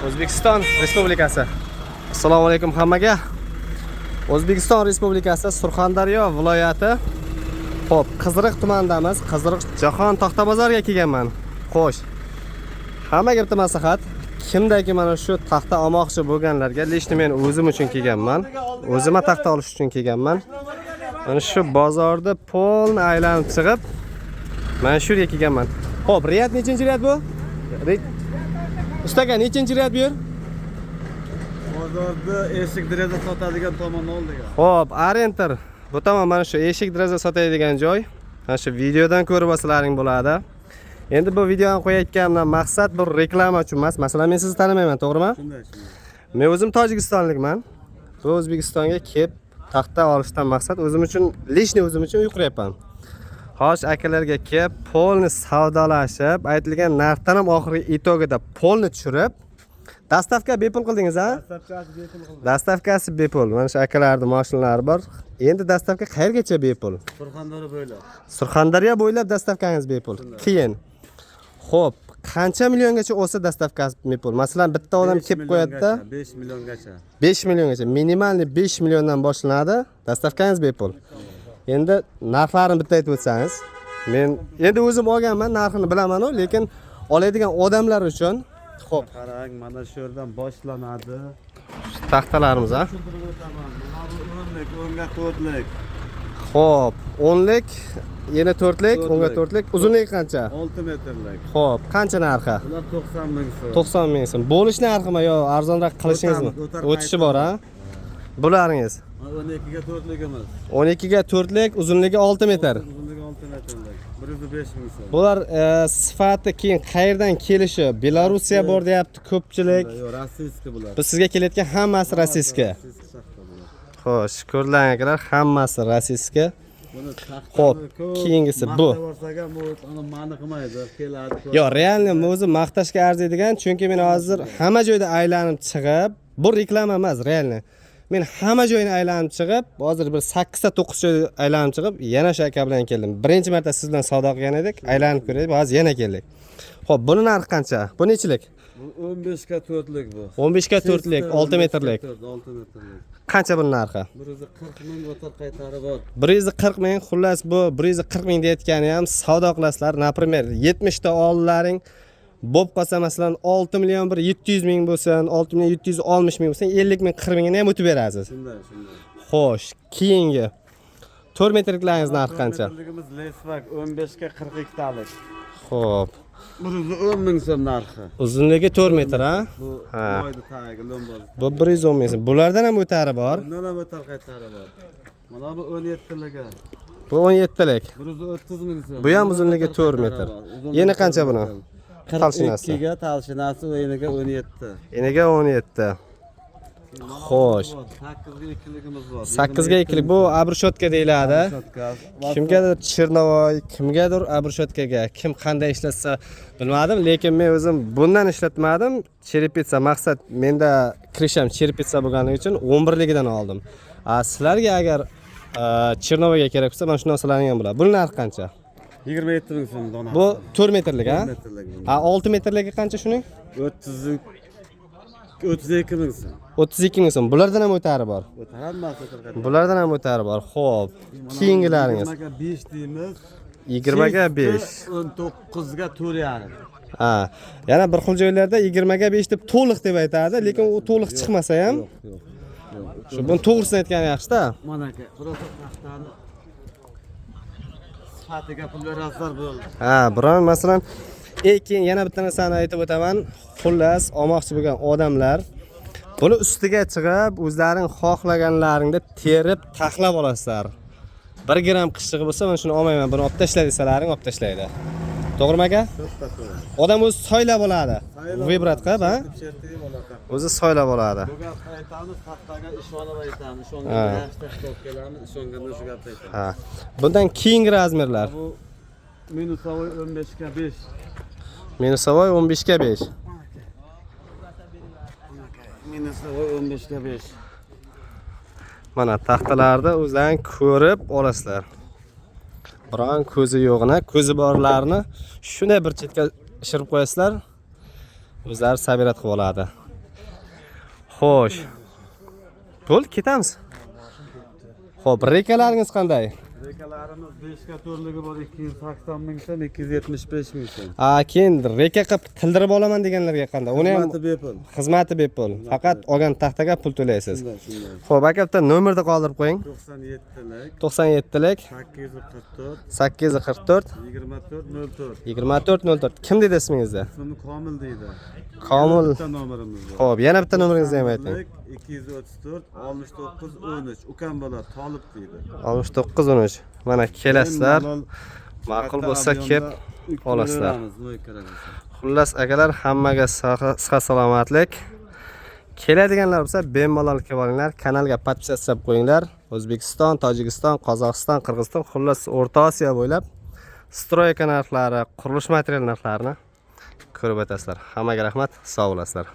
O'zbekiston Respublikasi. Assalomu alaykum hammaga. O'zbekiston Respublikasi Surxondaryo viloyati Xo'p, Qiziriq tumanidamiz. Qiziriq Jahon Taxta bozoriga kelganman. Xo'sh. Hammaga bitta maslahat. Kimdagi mana shu taxta olmoqchi bo'lganlarga lishni men o'zim uchun kelganman. O'zimga taxta olish uchun kelganman. Mana shu bozorda polni aylanib chiqib, mana shu yerga kelganman. Xo'p, riyat nechinchi riyat bu? Ustaga nechinchi riyat bu yer? Bozorda eshik deraza sotadigan tomon oldiga. Xo'p, Arenter. Bu tomon mana shu eshik deraza sotadigan joy. Mana shu videodan ko'rib olsalaring bo'ladi. Endi bu videoni qo'yayotganimdan maqsad bu reklama uchun emas. Masalan, men sizni tanimayman, to'g'rimi? Shunday. Men o'zim Tojikistonlikman. Bu O'zbekistonga kelib taxta olishdan maqsad o'zim uchun lishni o'zim uchun uy quryapman. Xo'sh, akalarga kelib polni savdolashib, aytilgan narxdan ham oxirgi itogida polni tushirib, dastavka bepul qildingiz, ha? Dastavkasi bepul qildim. Dastavkasi bepul. Mana shu akalarning mashinalari bor. Endi dastavka qayergacha bepul? Surxondaryo bo'ylab. Surxondaryo bo'ylab dastavkangiz bepul. Keyin xo'p, qancha milliongacha olsa dastavkasi bepul? Masalan, bitta odam kelib qo'yadi-da, 5 milliongacha. 5 milliongacha, minimalni 5 milliondan boshlanadi, dastavkangiz bepul. Endi narxlarini bitta aytib o'tsangiz. Men endi o'zim olganman, narxini bilaman-ku, lekin oladigan odamlar uchun xo'p, Qarang, mana shu yerdan boshlanadi. taxtalarimiz, ha? O'nga 4lik. Xo'p, 10lik, yana 4lik, 10ga 4lik, uzunligi qancha? 6 metrlik. Xo'p, qancha narxi? Ular 90 ming so'm. 90 ming so'm. Bo'lish narximi yo arzonroq qilishingizmi? O'tishi bor, ha? Bularingiz 12ga 4ligimiz. 12ga 4lik, uzunligi 6 metr. Uzunligi 6 metrlik. 105 ming so'm. Bular sifati keyin qayerdan kelishi? Belorussiya bor deyapti ko'pchilik. Yo'q, rossiyskiy bular. Bu sizga kelayotgan hammasi rossiyskiy. Xo'sh, ko'rlanganlar hammasi rossiyskiy. Xo'p, keyingisi bu. Ma'ni qilmaydi, keladi. Yo'q, realni o'zi maqtashga arziydigan, chunki men hozir hamma joyda aylanib chiqib, bu reklama emas, realni. Men hamma joyni aylanib chiqib, hozir bir 8 ta 9 joyda aylanib chiqib, yana shu aka bilan keldim. Birinchi marta siz bilan savdo qilgan edik, aylanib ko'rdik, hozir yana keldik. Xo'p, buni narxi qancha? Bu nechilik? Bu 15ga 4lik bu. 15ga 4lik, 6 metrlik. 6 metrlik. Qancha buning narxi? 140 ming o'tar qaytari bor. 140 ming, xullas bu 140 ming deyotgani ham savdo qilasizlar. Например, 70 ta ollaring bo'p qolsa, masalan 6 million 700 ming bo'lsin, 6 million 760 ming bo'lsin, 50 ming 40 mingni ham o'tib berasiz. Shunday. Xo'sh, keyingi 4 metrliklaringiz narxi qancha? Metrligimiz Lesvak 15ga 42 talik. Xo'p, 110 ming so'm narxi. uzunligi 4 metr, ha? Bu Ha. oyda tagi lombol. Bu 110 ming so'm. Bulardan ham o'tari bor. Bundan ham o'tar qaytari bor. Mana bu 17ligi. Bu 17lik. 130 ming so'm. Bu ham uzunligi 4 metr. Yeni qancha buni? Talshinasi. 42ga talshinasi va eniga 17. Eniga 17. Xo'sh. 8ga 2ligimiz bor. 8ga 2lik bu abrushotka deyiladi. Kimgadir Chernovoy, kimgadir abrushtkaga, kim qanday ishlatsa bilmadim, lekin men o'zim bundan ishlatmadim. Cherepitsa maqsad menda kirisham cherepitsa bo'lganligi uchun 11ligidan oldim. Sizlarga agar Chernovoyga kerak bo'lsa, mana shundan so'ragan bo'ladi. Buning narxi qancha? 27 ming so'm donasi. Bu 4 metrlik, ha? 4 metrlik. 6 metrligi qancha shuning? 32 ming so'm. 32 ming so'm. Bulardan ham o'tari bor. O'tar hammasi o'tar. Bulardan ham o'tari bor. Xo'p, keyingilaringiz. 20ga 5 deymiz. 20ga 5. 19ga 4 yarim. Ha, yana bir xil joylarda 20ga 5 deb to'liq deb aytadi, lekin u to'liq chiqmasa ham, Yo'q. shu buni to'g'risini aytgani yaxshi-da. Mana aka, biroz taxtani sifatiga pul berasizlar bo'ldi. Ha, biron masalan, keyin yana bitta narsani aytib o'taman. Xullas, olmoqchi bo'lgan odamlar buni ustiga chiqib, o'zlaring xohlaganlaringda terib, taxlab olasizlar. 1 gram qishig'i bo'lsa, men shuni olmayman, buni olib tashlay desalaring, olib tashlaydi. To'g'rimi aka? Odam o'zi soylab oladi. Vibrat qilib, ha? O'zi soylab oladi. Bu gapni aytamiz, taxtaga ishonib aytamiz. Ishongan yaxshi taxta olib kelamiz, ishonganda shu gapni aytamiz. Ha. Bundan keyingi razmerlar. Bu minusovoy 15ga 5. Minusovoy 15ga 5. Minusovoy 15ga 5. Mana taxtalarda o'zlaring ko'rib olasizlar. Biron ko'zi yo'g'ini, ko'zi borlarni shunday bir chetga ishirib qo'yasizlar. O'zlari sabirat qilib oladi. Xo'sh. Bo'ldi, ketamiz. Xo'p, rekalaringiz qanday? Rekalarimiz 5 ga to'rtligi bor 280 ming so'm, 275 ming so'm. Keyin reka qilib tildirib olaman deganlarga qanday? Uni ham Xizmati bepul. xizmati bepul. Faqat olgan taxtaga pul to'laysiz. Shunday. Xo'p, aka bitta nomerni qoldirib qo'ying. 97lik 97lik 844 844 2404. 2404. Kim dedi ismingizni? Ismim Komil deydi. Komil. Bitta nomerimiz bor. Xo'p, yana bitta nomeringizni ham ayting. 234 69 13. Ukam bola Tolib deydi. 6913. Mana kelasizlar. Ma'qul bo'lsa kelib olasizlar. Xullas akalar, hammaga sihat salomatlik. Keladiganlar bo'lsa bemalol kelib olinglar. Kanalga podpisatsiya qilib qo'yinglar. O'zbekiston, Tojikiston, Qozog'iston, Qirg'iziston, xullas O'rta Osiyo bo'ylab stroyka narxlari, qurilish material narxlarini ko'rib o'tasizlar. Hammaga rahmat, sog' bo'lasizlar.